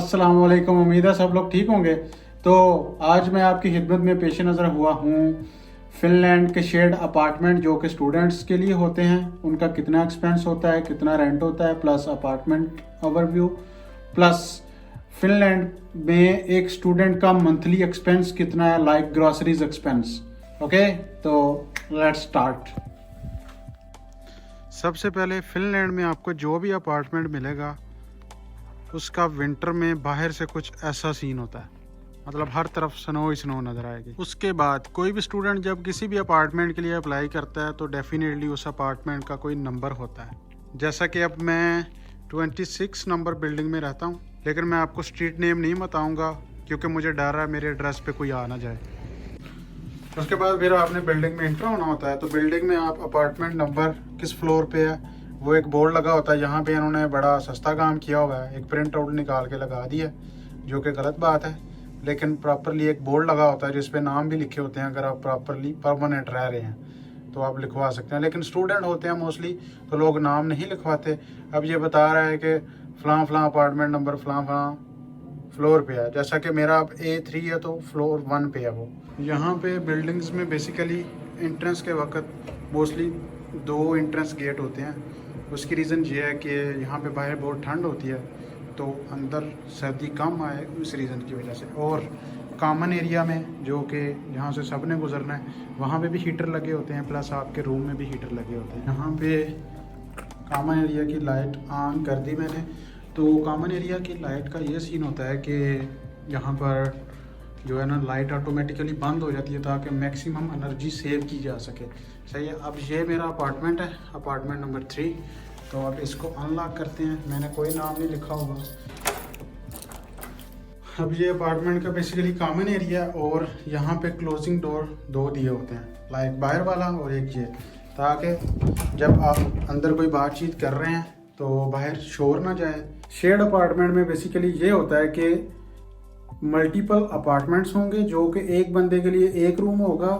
अस्सलाम वालेकुम। उम्मीद है सब लोग ठीक होंगे। तो आज मैं आपकी खिदमत में पेश नज़र हुआ हूँ फिनलैंड के शेयर्ड अपार्टमेंट जो कि स्टूडेंट्स के लिए होते हैं, उनका कितना एक्सपेंस होता है, कितना रेंट होता है, plus apartment overview, plus Finland में एक स्टूडेंट का मंथली एक्सपेंस कितना है, लाइक ग्रॉसरीज एक्सपेंस। ओके, तो लेट्स स्टार्ट। सबसे पहले फिनलैंड में आपको जो भी अपार्टमेंट मिलेगा उसका विंटर में बाहर से कुछ ऐसा सीन होता है, मतलब हर तरफ स्नो ही स्नो नज़र आएगी। उसके बाद कोई भी स्टूडेंट जब किसी भी अपार्टमेंट के लिए अप्लाई करता है तो डेफिनेटली उस अपार्टमेंट का कोई नंबर होता है। जैसा कि अब मैं 26 नंबर बिल्डिंग में रहता हूँ, लेकिन मैं आपको स्ट्रीट नेम नहीं बताऊँगा क्योंकि मुझे डर है मेरे एड्रेस पे कोई आ ना जाए। उसके बाद फिर आपने बिल्डिंग में इंटर होना होता है, तो बिल्डिंग में आप अपार्टमेंट नंबर किस फ्लोर पे है वो एक बोर्ड लगा होता है। यहाँ पे इन्होंने बड़ा सस्ता काम किया हुआ है, एक प्रिंट आउट निकाल के लगा दिया, जो कि गलत बात है, लेकिन प्रॉपरली एक बोर्ड लगा होता है जिस पे नाम भी लिखे होते हैं। अगर आप प्रॉपरली परमानेंट रह रहे हैं तो आप लिखवा सकते हैं, लेकिन स्टूडेंट होते हैं मोस्टली तो लोग नाम नहीं लिखवाते। अब ये बता रहा है कि फ़लाँ फ़लाँ अपार्टमेंट नंबर फ़लाँ फ़लाँ फ्लोर पे है, जैसा कि मेरा अब A3 है तो फ्लोर 1 पे है वो। यहाँ पे बिल्डिंग्स में बेसिकली एंट्रेंस के वक्त मोस्टली 2 एंट्रेंस गेट होते हैं। उसकी रीज़न ये है कि यहाँ पे बाहर बहुत ठंड होती है तो अंदर सर्दी कम आए, उस रीज़न की वजह से। और कॉमन एरिया में जो कि जहाँ से सब ने गुजरना है वहाँ पे भी हीटर लगे होते हैं, प्लस आपके रूम में भी हीटर लगे होते हैं। यहाँ पे कॉमन एरिया की लाइट ऑन कर दी मैंने। तो कॉमन एरिया की लाइट का ये सीन होता है कि यहाँ पर जो है ना लाइट ऑटोमेटिकली बंद हो जाती है ताकि मैक्सिमम एनर्जी सेव की जा सके। सही है। अब ये मेरा अपार्टमेंट है, अपार्टमेंट नंबर 3। तो अब इसको अनलॉक करते हैं। मैंने कोई नाम नहीं लिखा होगा। अब ये अपार्टमेंट का बेसिकली कॉमन एरिया है और यहाँ पे क्लोजिंग डोर 2 दिए होते हैं, लाइक बाहर वाला और एक ये, ताकि जब आप अंदर कोई बातचीत कर रहे हैं तो बाहर शोर ना जाए। शेयर्ड अपार्टमेंट में बेसिकली ये होता है कि मल्टीपल अपार्टमेंट्स होंगे जो कि एक बंदे के लिए एक रूम होगा,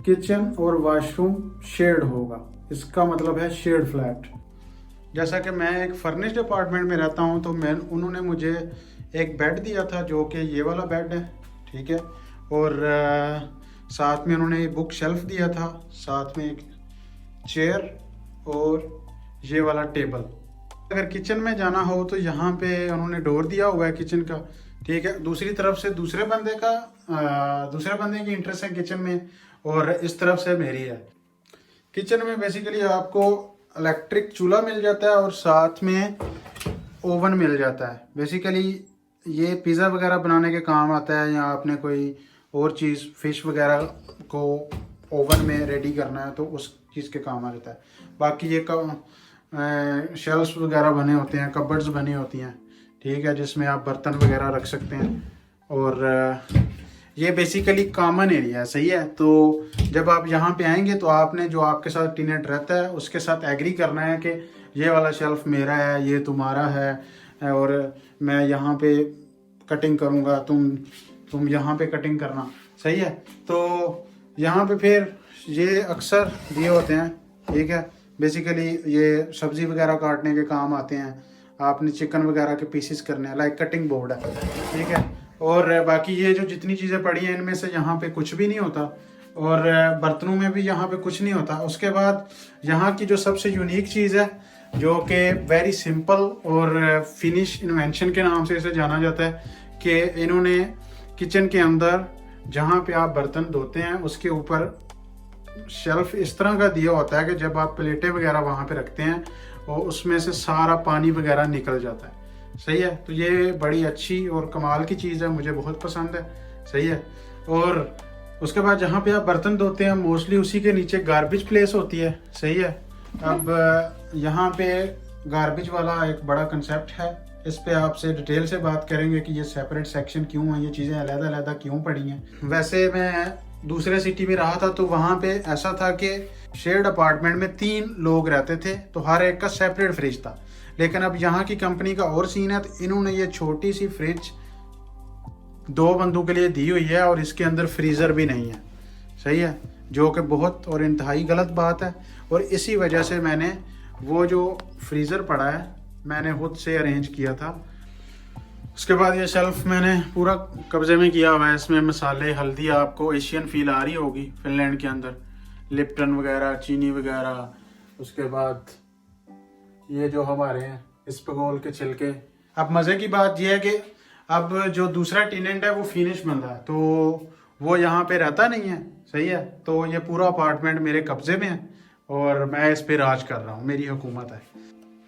किचन और वॉशरूम शेयर्ड होगा। इसका मतलब है शेयर्ड फ्लैट। जैसा कि मैं एक फर्निश्ड अपार्टमेंट में रहता हूं तो उन्होंने मुझे एक बेड दिया था जो कि ये वाला बेड है, ठीक है, और साथ में उन्होंने बुक शेल्फ दिया था, साथ में एक चेयर और ये वाला टेबल। अगर किचन में जाना हो तो यहाँ पे उन्होंने डोर दिया हुआ है किचन का, ठीक है। दूसरी तरफ से दूसरे बंदे की इंटरेस्ट है किचन में और इस तरफ से मेरी है। किचन में बेसिकली आपको इलेक्ट्रिक चूल्हा मिल जाता है और साथ में ओवन मिल जाता है। बेसिकली ये पिज़्ज़ा वगैरह बनाने के काम आता है, या आपने कोई और चीज़ फिश वगैरह को ओवन में रेडी करना है तो उस चीज़ के काम आ जाता है। बाकी ये शेल्फ्स वगैरह बने होते हैं, कबर्ड्स बनी होती हैं, ठीक है, जिसमें आप बर्तन वगैरह रख सकते हैं। और ये बेसिकली कॉमन एरिया है, सही है। तो जब आप यहाँ पे आएंगे तो आपने जो आपके साथ टीनेट रहता है उसके साथ एग्री करना है कि ये वाला शेल्फ मेरा है, ये तुम्हारा है, और मैं यहाँ पे कटिंग करूँगा, तुम यहाँ पे कटिंग करना, सही है। तो यहाँ पे फिर ये अक्सर दिए होते हैं, ठीक है। बेसिकली ये सब्ज़ी वगैरह काटने के काम आते हैं, आपने चिकन वगैरह के पीसेस करने हैं, लाइक कटिंग बोर्ड है, ठीक है। और बाकी ये जो जितनी चीज़ें पड़ी हैं इनमें से यहाँ पे कुछ भी नहीं होता, और बर्तनों में भी यहाँ पे कुछ नहीं होता। उसके बाद यहाँ की जो सबसे यूनिक चीज़ है जो कि वेरी सिंपल और फिनिश इन्वेंशन के नाम से इसे जाना जाता है, कि इन्होंने किचन के अंदर जहाँ पे आप बर्तन धोते हैं उसके ऊपर शेल्फ इस तरह का दिया होता है कि जब आप प्लेटें वगैरह वहाँ पे रखते हैं और उसमें से सारा पानी वगैरह निकल जाता है, सही है। तो ये बड़ी अच्छी और कमाल की चीज़ है, मुझे बहुत पसंद है, सही है। और उसके बाद जहाँ पे आप बर्तन धोते हैं मोस्टली उसी के नीचे गार्बेज प्लेस होती है, सही है। अब यहाँ पे गार्बेज वाला एक बड़ा कंसेप्ट है, इस पे आपसे डिटेल से बात करेंगे कि ये सेपरेट सेक्शन क्यों है, ये चीज़ें अलग-अलग क्यों पड़ी हैं। वैसे मैं दूसरे सिटी में रहा था तो वहाँ पे ऐसा था कि शेयर्ड अपार्टमेंट में 3 लोग रहते थे तो हर एक का सेपरेट फ्रिज था, लेकिन अब यहाँ की कंपनी का और सीन है, तो इन्होंने ये छोटी सी फ्रिज 2 बंदों के लिए दी हुई है और इसके अंदर फ्रीज़र भी नहीं है, सही है, जो कि बहुत और इंतहाई गलत बात है। और इसी वजह से मैंने वो जो फ्रीज़र पड़ा है मैंने खुद से अरेंज किया था। उसके बाद ये शेल्फ मैंने पूरा कब्जे में किया हुआ है। इसमें मसाले, हल्दी, आपको एशियन फील आ रही होगी फिनलैंड के अंदर, लिप्टन वगैरह, चीनी वगैरह। उसके बाद ये जो हमारे हैं इस्पगोल के छिलके। अब मज़े की बात यह है कि अब जो दूसरा टेनेंट है वो फिनिश बंदा है, तो वो यहाँ पे रहता नहीं है, सही है। तो ये पूरा अपार्टमेंट मेरे कब्जे में है और मैं इस पे राज कर रहा हूँ, मेरी हुकूमत है।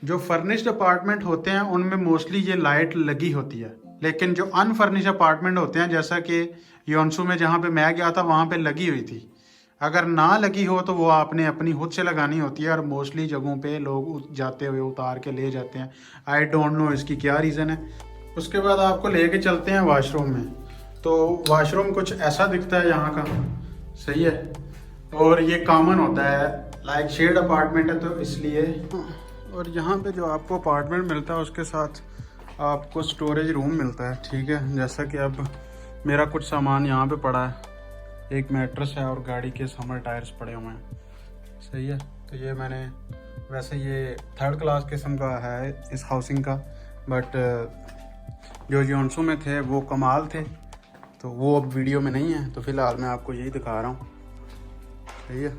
जो फर्निश्ड अपार्टमेंट होते हैं उनमें मोस्टली ये लाइट लगी होती है, लेकिन जो अनफर्निश्ड अपार्टमेंट होते हैं, जैसा कि योनसू में जहाँ पे मैं गया था वहाँ पे लगी हुई थी। अगर ना लगी हो तो वो आपने अपनी खुद से लगानी होती है, और मोस्टली जगहों पे लोग जाते हुए उतार के ले जाते हैं। आई डोंट नो इसकी क्या रीज़न है। उसके बाद आपको लेके चलते हैं वॉशरूम में। तो वॉशरूम कुछ ऐसा दिखता है यहाँ का, सही है। और ये कॉमन होता है, लाइक शेड अपार्टमेंट है तो इसलिए। और यहाँ पे जो आपको अपार्टमेंट मिलता है उसके साथ आपको स्टोरेज रूम मिलता है, ठीक है। जैसा कि अब मेरा कुछ सामान यहाँ पे पड़ा है, एक मैट्रेस है और गाड़ी के समर टायर्स पड़े हुए हैं, सही है। तो ये मैंने, वैसे ये 3rd क्लास किस्म का है इस हाउसिंग का, बट जो योनसू में थे वो कमाल थे, तो वो अब वीडियो में नहीं है, तो फिलहाल मैं आपको यही दिखा रहा हूँ, सही है।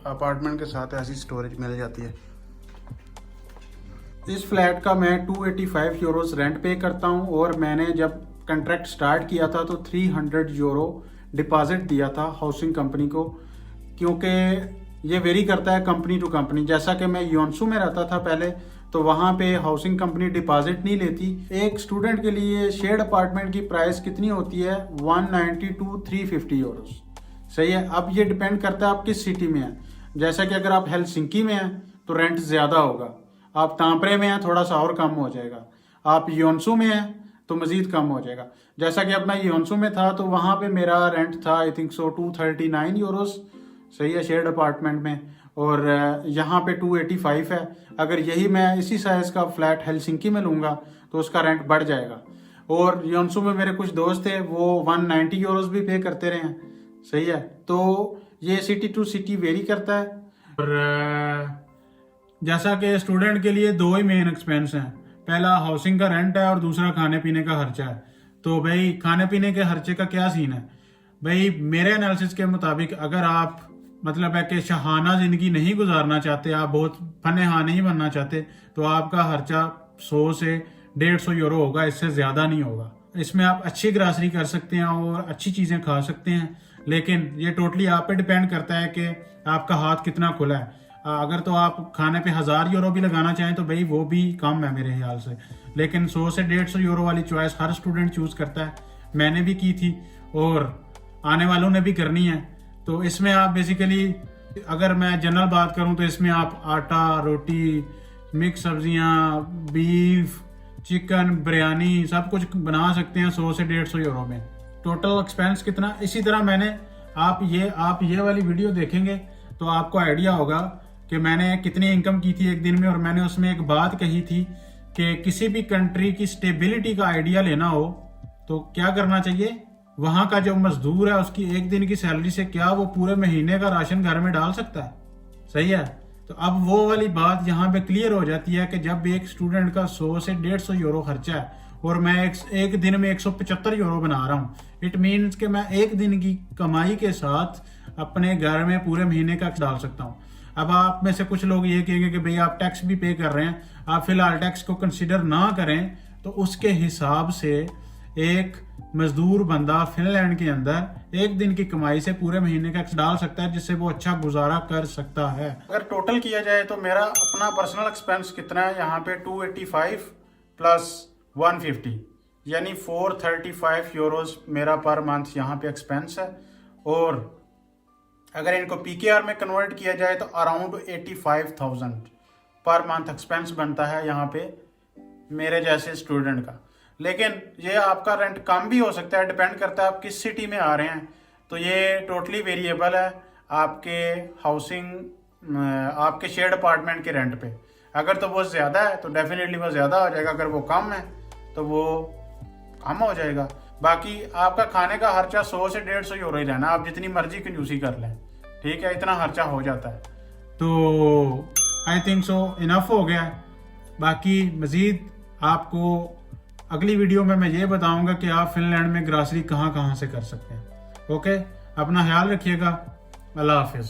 अपार्टमेंट के साथ ऐसी स्टोरेज मिल जाती है। इस फ्लैट का मैं 285 यूरोस रेंट पे करता हूँ, और मैंने जब कॉन्ट्रैक्ट स्टार्ट किया था तो 300 यूरो डिपॉजिट दिया था हाउसिंग कंपनी को, क्योंकि ये वेरी करता है कंपनी टू कंपनी। जैसा कि मैं योनसू में रहता था पहले, तो वहाँ पे हाउसिंग कंपनी डिपॉजिट नहीं लेती। एक स्टूडेंट के लिए शेयर्ड अपार्टमेंट की प्राइस कितनी होती है, 190 to 350 यूरोस, सही है। अब ये डिपेंड करता है आप किस सिटी में हैं। जैसा कि अगर आप हेलसिंकी में हैं तो रेंट ज़्यादा होगा, आप तांपरे में हैं थोड़ा सा और कम हो जाएगा, आप योनसू में हैं तो मज़ीद कम हो जाएगा। जैसा कि अब मैं योनसू में था तो वहाँ पे मेरा रेंट था आई थिंक सो 239 यूरोस, सही है, शेयर्ड अपार्टमेंट में। और यहाँ पे 285 है। अगर यही मैं इसी साइज़ का फ्लैट हेलसिंकी में लूँगा तो उसका रेंट बढ़ जाएगा। और योनसू में मेरे कुछ दोस्त थे, वो 190 यूरोस भी पे करते रहे हैं, सही है। तो ये सिटी टू सिटी वेरी करता है। और जैसा कि स्टूडेंट के लिए दो ही मेन एक्सपेंस हैं, पहला हाउसिंग का रेंट है और दूसरा खाने पीने का खर्चा है। तो भाई खाने पीने के खर्चे का क्या सीन है भाई, मेरे एनालिसिस के मुताबिक अगर आप मतलब है कि शहाना ज़िंदगी नहीं गुजारना चाहते, आप बहुत फनेहा नहीं बनना चाहते, तो आपका खर्चा 100 से 150 यूरो होगा, इससे ज़्यादा नहीं होगा। इसमें आप अच्छी ग्रासरी कर सकते हैं और अच्छी चीज़ें खा सकते हैं, लेकिन ये टोटली आप पे डिपेंड करता है कि आपका हाथ कितना खुला है। अगर तो आप खाने पे 1000 यूरो भी लगाना चाहें तो भाई वो भी कम है मेरे ख्याल से, लेकिन 100 से 150 यूरो वाली चॉइस हर स्टूडेंट चूज़ करता है। मैंने भी की थी और आने वालों ने भी करनी है। तो इसमें आप बेसिकली, अगर मैं जनरल बात करूं तो इसमें आप आटा, रोटी, मिक्स सब्जियां, बीफ, चिकन, बिरयानी सब कुछ बना सकते हैं 100 से 150 यूरो में। टोटल एक्सपेंस कितना, इसी तरह मैंने आप ये वाली वीडियो देखेंगे तो आपको आइडिया होगा कि मैंने कितनी इनकम की थी एक दिन में। और मैंने उसमें एक बात कही थी कि किसी भी कंट्री की स्टेबिलिटी का आइडिया लेना हो तो क्या करना चाहिए, वहां का जो मजदूर है उसकी एक दिन की सैलरी से क्या वो पूरे महीने का राशन घर में डाल सकता है, सही है। तो अब वो वाली बात यहाँ पे क्लियर हो जाती है कि जब एक स्टूडेंट का 100 से 150 यूरो खर्चा है और मैं एक दिन में 175 यूरो बना रहा हूँ, इट मीन्स कि मैं एक दिन की कमाई के साथ अपने घर में पूरे महीने का डाल सकता हूँ। अब आप में से कुछ लोग ये कहेंगे कि भाई आप टैक्स भी पे कर रहे हैं, आप फिलहाल टैक्स को कंसिडर ना करें तो उसके हिसाब से एक मजदूर बंदा फिनलैंड के अंदर एक दिन की कमाई से पूरे महीने का डाल सकता है, जिससे वो अच्छा गुजारा कर सकता है। अगर टोटल किया जाए तो मेरा अपना पर्सनल एक्सपेंस कितना है यहाँ पे, 285 प्लस 150 यानी 435 यूरोस मेरा पर मंथ यहाँ पे एक्सपेंस है। और अगर इनको पीकेआर में कन्वर्ट किया जाए तो अराउंड 85,000 पर मंथ एक्सपेंस बनता है यहाँ पे मेरे जैसे स्टूडेंट का। लेकिन ये आपका रेंट कम भी हो सकता है, डिपेंड करता है आप किस सिटी में आ रहे हैं। तो ये टोटली वेरिएबल है आपके हाउसिंग, आपके शेयर्ड अपार्टमेंट के रेंट पे। अगर तो वो ज़्यादा है तो डेफिनेटली वो ज़्यादा हो जाएगा, अगर वो कम है तो वो कम हो जाएगा। बाकी आपका खाने का खर्चा 100 से 150 यूरो ही रहना, आप जितनी मर्जी कंजूसी कर लें, ठीक है, इतना खर्चा हो जाता है। तो आई थिंक सो इनफ हो गया। बाकी मज़ीद आपको अगली वीडियो में मैं ये बताऊंगा कि आप फिनलैंड में ग्रॉसरी कहाँ कहाँ से कर सकते हैं। ओके, अपना ख्याल रखिएगा। अल्लाह हाफिज़।